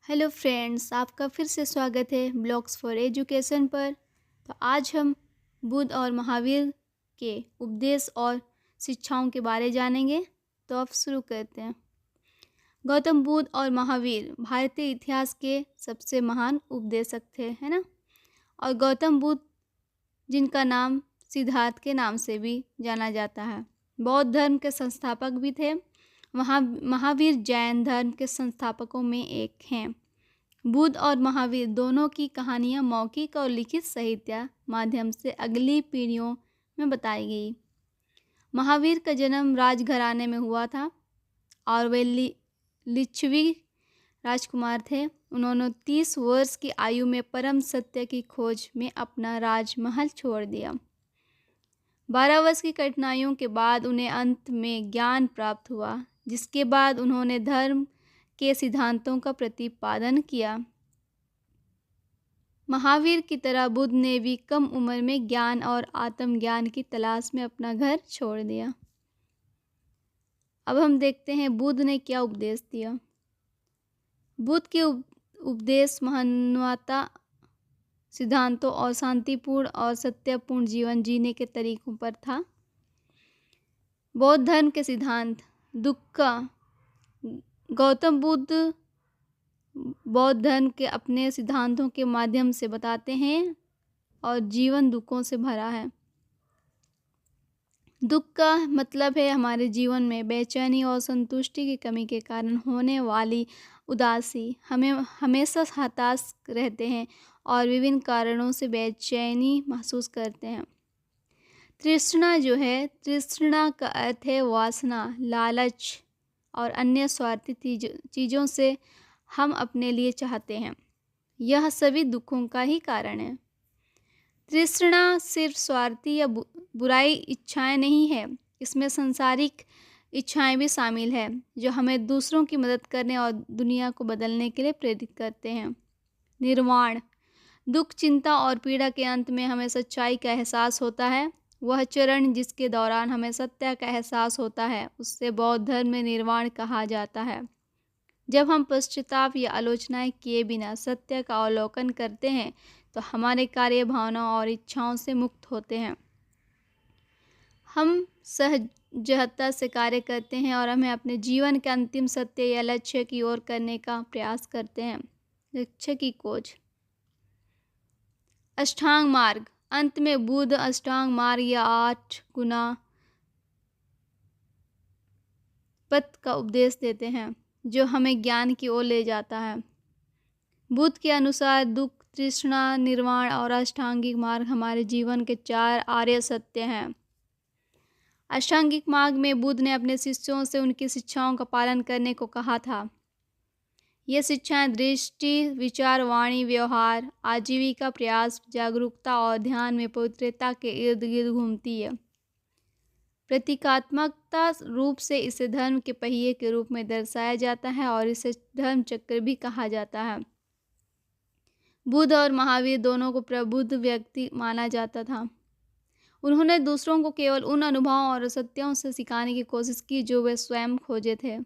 Hello friends, आपका फिर से स्वागत है ब्लॉग्स फॉर एजुकेशन पर। तो आज हम बुद्ध और महावीर के उपदेश और शिक्षाओं के बारे जानेंगे। तो अब शुरू करते हैं। गौतम बुद्ध और महावीर भारतीय इतिहास के सबसे महान उपदेशक थे, है ना। और गौतम बुद्ध, जिनका नाम सिद्धार्थ के नाम से भी जाना जाता है, बौद्ध धर्म के संस्थापक भी थे। महावीर जैन धर्म के संस्थापकों में एक हैं। बुद्ध और महावीर दोनों की कहानियाँ मौखिक और लिखित साहित्य माध्यम से अगली पीढ़ियों में बताई गई। महावीर का जन्म राजघराने में हुआ था और वे लिच्छवी राजकुमार थे। उन्होंने 30 वर्ष की आयु में परम सत्य की खोज में अपना राजमहल छोड़ दिया। 12 वर्ष की कठिनाइयों के बाद उन्हें अंत में ज्ञान प्राप्त हुआ, जिसके बाद उन्होंने धर्म के सिद्धांतों का प्रतिपादन किया। महावीर की तरह बुद्ध ने भी कम उम्र में ज्ञान और आत्मज्ञान की तलाश में अपना घर छोड़ दिया। अब हम देखते हैं बुद्ध ने क्या उपदेश दिया। बुद्ध के उपदेश मानवता सिद्धांतों और शांतिपूर्ण और सत्यपूर्ण जीवन जीने के तरीकों पर था। बौद्ध धर्म के सिद्धांत दुक्खा। गौतम बुद्ध बौद्ध धर्म के अपने सिद्धांतों के माध्यम से बताते हैं और जीवन दुखों से भरा है। दुख का मतलब है हमारे जीवन में बेचैनी और संतुष्टि की कमी के कारण होने वाली उदासी। हमें हमेशा हताश रहते हैं और विभिन्न कारणों से बेचैनी महसूस करते हैं। तृष्णा जो है, तृष्णा का अर्थ है वासना, लालच और अन्य स्वार्थी चीज़ों से हम अपने लिए चाहते हैं। यह सभी दुखों का ही कारण है। तृष्णा सिर्फ स्वार्थी या बुराई इच्छाएं नहीं है, इसमें सांसारिक इच्छाएं भी शामिल है जो हमें दूसरों की मदद करने और दुनिया को बदलने के लिए प्रेरित करते हैं। निर्वाण। दुख, चिंता और पीड़ा के अंत में हमें सच्चाई का एहसास होता है। वह चरण जिसके दौरान हमें सत्य का एहसास होता है, उससे बौद्ध धर्म में निर्वाण कहा जाता है। जब हम पश्चाताप या आलोचनाएं किए बिना सत्य का अवलोकन करते हैं तो हमारे कार्य, भावनाओं और इच्छाओं से मुक्त होते हैं। हम सहजता से कार्य करते हैं और हमें अपने जीवन के अंतिम सत्य या लक्ष्य की ओर करने का प्रयास करते हैं। लक्ष्य की खोज। अष्टांग मार्ग। अंत में बुद्ध अष्टांग मार्ग या 8 गुना पथ का उपदेश देते हैं जो हमें ज्ञान की ओर ले जाता है। बुद्ध के अनुसार दुख, तृष्णा, निर्वाण और अष्टांगिक मार्ग हमारे जीवन के 4 आर्य सत्य हैं। अष्टांगिक मार्ग में बुद्ध ने अपने शिष्यों से उनकी शिक्षाओं का पालन करने को कहा था। ये शिक्षाएं दृष्टि, विचार, वाणी, व्यवहार, आजीविका, प्रयास, जागरूकता और ध्यान में पवित्रता के इर्द गिर्द घूमती है। प्रतीकात्मकता रूप से इसे धर्म के पहिए के रूप में दर्शाया जाता है और इसे धर्म चक्र भी कहा जाता है। बुद्ध और महावीर दोनों को प्रबुद्ध व्यक्ति माना जाता था। उन्होंने दूसरों को केवल उन अनुभवों और सत्यों से सिखाने की कोशिश की जो वे स्वयं खोजे थे।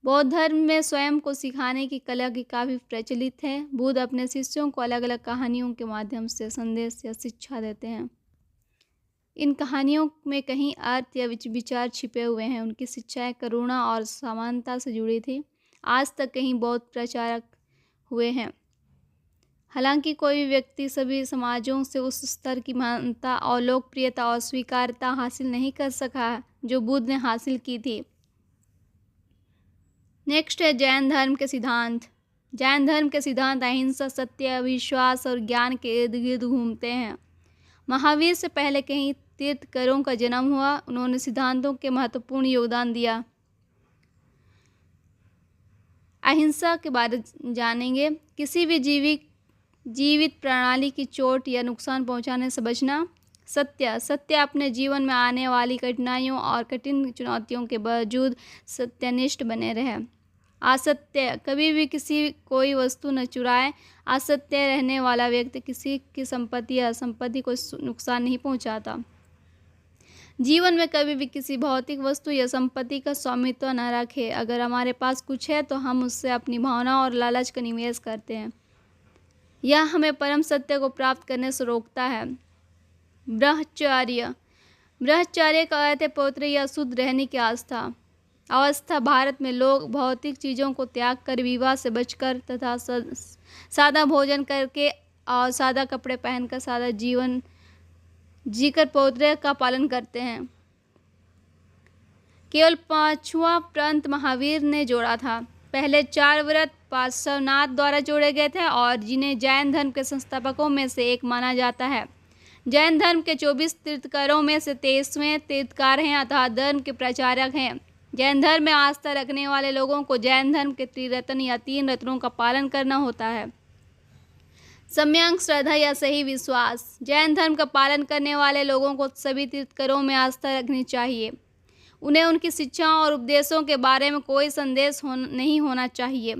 बौद्ध धर्म में स्वयं को सिखाने की कला की काफ़ी प्रचलित है। बुद्ध अपने शिष्यों को अलग अलग कहानियों के माध्यम से संदेश या शिक्षा देते हैं। इन कहानियों में कहीं अर्थ या विचार छिपे हुए हैं। उनकी शिक्षाएं करुणा और समानता से जुड़ी थी। आज तक कहीं बौद्ध प्रचारक हुए हैं। हालांकि कोई भी व्यक्ति सभी समाजों से उस स्तर की महानता और लोकप्रियता और स्वीकार्यता हासिल नहीं कर सका जो बुद्ध ने हासिल की थी। नेक्स्ट है जैन धर्म के सिद्धांत। जैन धर्म के सिद्धांत अहिंसा, सत्य, विश्वास और ज्ञान के इर्द गिर्द घूमते हैं। महावीर से पहले कहीं तीर्थंकरों का जन्म हुआ। उन्होंने सिद्धांतों के महत्वपूर्ण योगदान दिया। अहिंसा के बारे जानेंगे। किसी भी जीवित प्रणाली की चोट या नुकसान पहुंचाने से बचना। सत्य अपने जीवन में आने वाली कठिनाइयों और कठिन चुनौतियों के बावजूद सत्यनिष्ठ बने रहे। असत्य, कभी भी कोई वस्तु न चुराए। असत्य रहने वाला व्यक्ति किसी की संपत्ति या संपत्ति को नुकसान नहीं पहुंचाता। जीवन में कभी भी किसी भौतिक वस्तु या संपत्ति का स्वामित्व न रखें। अगर हमारे पास कुछ है तो हम उससे अपनी भावना और लालच का निवेश करते हैं। यह हमें परम सत्य को प्राप्त करने से रोकता है। ब्रह्मचर्य। ब्रह्मचर्य का अर्थ है पवित्र या शुद्ध रहने की अवस्था। भारत में लोग भौतिक चीज़ों को त्याग कर, विवाह से बचकर तथा सादा भोजन करके और सादा कपड़े पहनकर सादा जीवन जीकर पवित्र का पालन करते हैं। केवल 5वां प्रांत महावीर ने जोड़ा था। पहले 4 व्रत पार्श्वनाथ द्वारा जोड़े गए थे और जिन्हें जैन धर्म के संस्थापकों में से एक माना जाता है। जैन धर्म के 24 तीर्थंकरों में से 23वें तीर्थंकर हैं अतः धर्म के प्रचारक हैं। जैन धर्म में आस्था रखने वाले लोगों को जैन धर्म के त्रिरत्न या 3 रत्नों का पालन करना होता है। सम्यक श्रद्धा या सही विश्वास। जैन धर्म का पालन करने वाले लोगों को सभी तीर्थंकरों में आस्था रखनी चाहिए। उन्हें उनकी शिक्षाओं और उपदेशों के बारे में कोई संदेह नहीं होना चाहिए।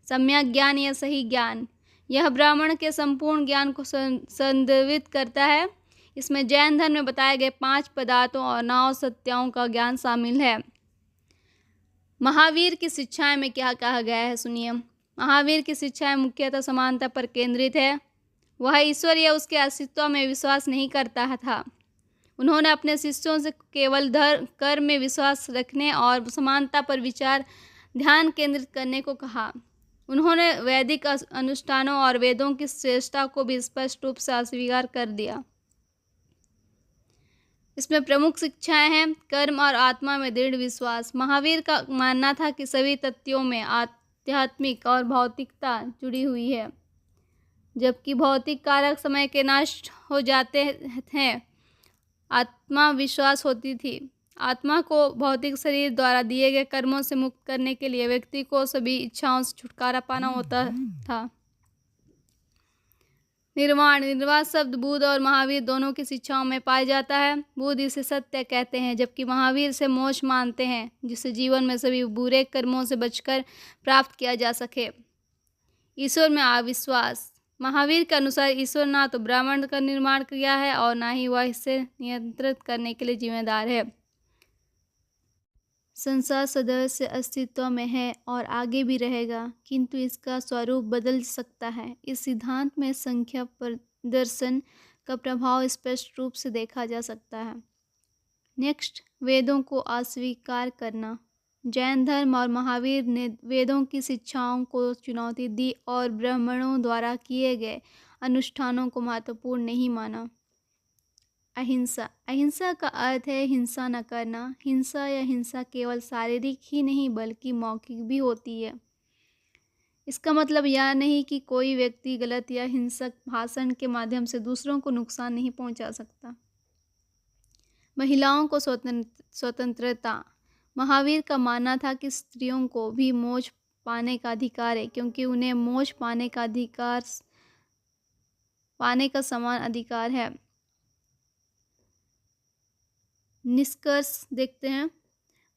सम्यक ज्ञान या सही ज्ञान। यह ब्राह्मण के संपूर्ण ज्ञान को संदर्भित करता है। इसमें जैन धर्म में बताए गए 5 पदार्थों और 9 सत्यों का ज्ञान शामिल है। महावीर की शिक्षाएं में क्या कहा गया है, सुनिए। महावीर की शिक्षाएं मुख्यतः समानता पर केंद्रित है। वह ईश्वर या उसके अस्तित्व में विश्वास नहीं करता था। उन्होंने अपने शिष्यों से केवल कर्म में विश्वास रखने और समानता पर ध्यान केंद्रित करने को कहा। उन्होंने वैदिक अनुष्ठानों और वेदों की श्रेष्ठता को भी स्पष्ट रूप से अस्वीकार कर दिया। इसमें प्रमुख शिक्षाएं हैं कर्म और आत्मा में दृढ़ विश्वास। महावीर का मानना था कि सभी तथ्यों में आध्यात्मिक और भौतिकता जुड़ी हुई है। जबकि भौतिक कारक समय के नष्ट हो जाते हैं, आत्मा विश्वास होती थी। आत्मा को भौतिक शरीर द्वारा दिए गए कर्मों से मुक्त करने के लिए व्यक्ति को सभी इच्छाओं से छुटकारा पाना होता था। निर्वाण शब्द बुद्ध और महावीर दोनों की शिक्षाओं में पाया जाता है। बुद्ध इसे सत्य कहते हैं जबकि महावीर से मोक्ष मानते हैं, जिसे जीवन में सभी बुरे कर्मों से बचकर प्राप्त किया जा सके। ईश्वर में अविश्वास। महावीर के अनुसार ईश्वर ना तो ब्रह्मांड का निर्माण किया है और ना ही वह इसे नियंत्रित करने के लिए जिम्मेदार है। संसार सदैव से अस्तित्व में है और आगे भी रहेगा, किंतु इसका स्वरूप बदल सकता है। इस सिद्धांत में संख्या प्रदर्शन का प्रभाव स्पष्ट रूप से देखा जा सकता है। नेक्स्ट, वेदों को अस्वीकार करना। जैन धर्म और महावीर ने वेदों की शिक्षाओं को चुनौती दी और ब्राह्मणों द्वारा किए गए अनुष्ठानों को महत्वपूर्ण नहीं माना। अहिंसा। अहिंसा का अर्थ है हिंसा न करना। हिंसा या हिंसा केवल शारीरिक ही नहीं बल्कि मौखिक भी होती है। इसका मतलब यह नहीं कि कोई व्यक्ति गलत या हिंसक भाषण के माध्यम से दूसरों को नुकसान नहीं पहुंचा सकता। महिलाओं को स्वतंत्रता। महावीर का मानना था कि स्त्रियों को भी मोक्ष पाने का अधिकार है, क्योंकि उन्हें मोक्ष पाने का समान अधिकार है। निष्कर्ष देखते हैं।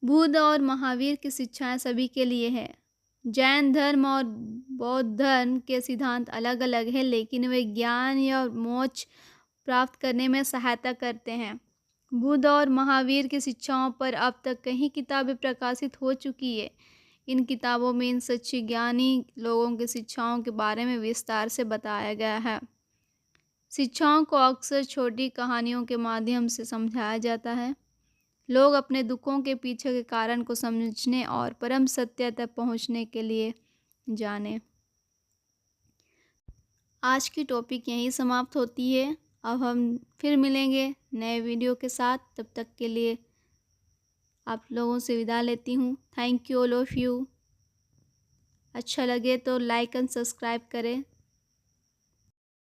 बुद्ध और महावीर की शिक्षाएं सभी के लिए है। जैन धर्म और बौद्ध धर्म के सिद्धांत अलग अलग हैं, लेकिन वे ज्ञान या मोक्ष प्राप्त करने में सहायता करते हैं। बुद्ध और महावीर की शिक्षाओं पर अब तक कई किताबें प्रकाशित हो चुकी है। इन किताबों में इन सच्चे ज्ञानी लोगों की शिक्षाओं के बारे में विस्तार से बताया गया है। शिक्षाओं को अक्सर छोटी कहानियों के माध्यम से समझाया जाता है। लोग अपने दुखों के पीछे के कारण को समझने और परम सत्य तक पहुंचने के लिए जाने। आज की टॉपिक यहीं समाप्त होती है। अब हम फिर मिलेंगे नए वीडियो के साथ। तब तक के लिए आप लोगों से विदा लेती हूँ। Thank you all of you. अच्छा लगे तो लाइक एंड सब्सक्राइब करें।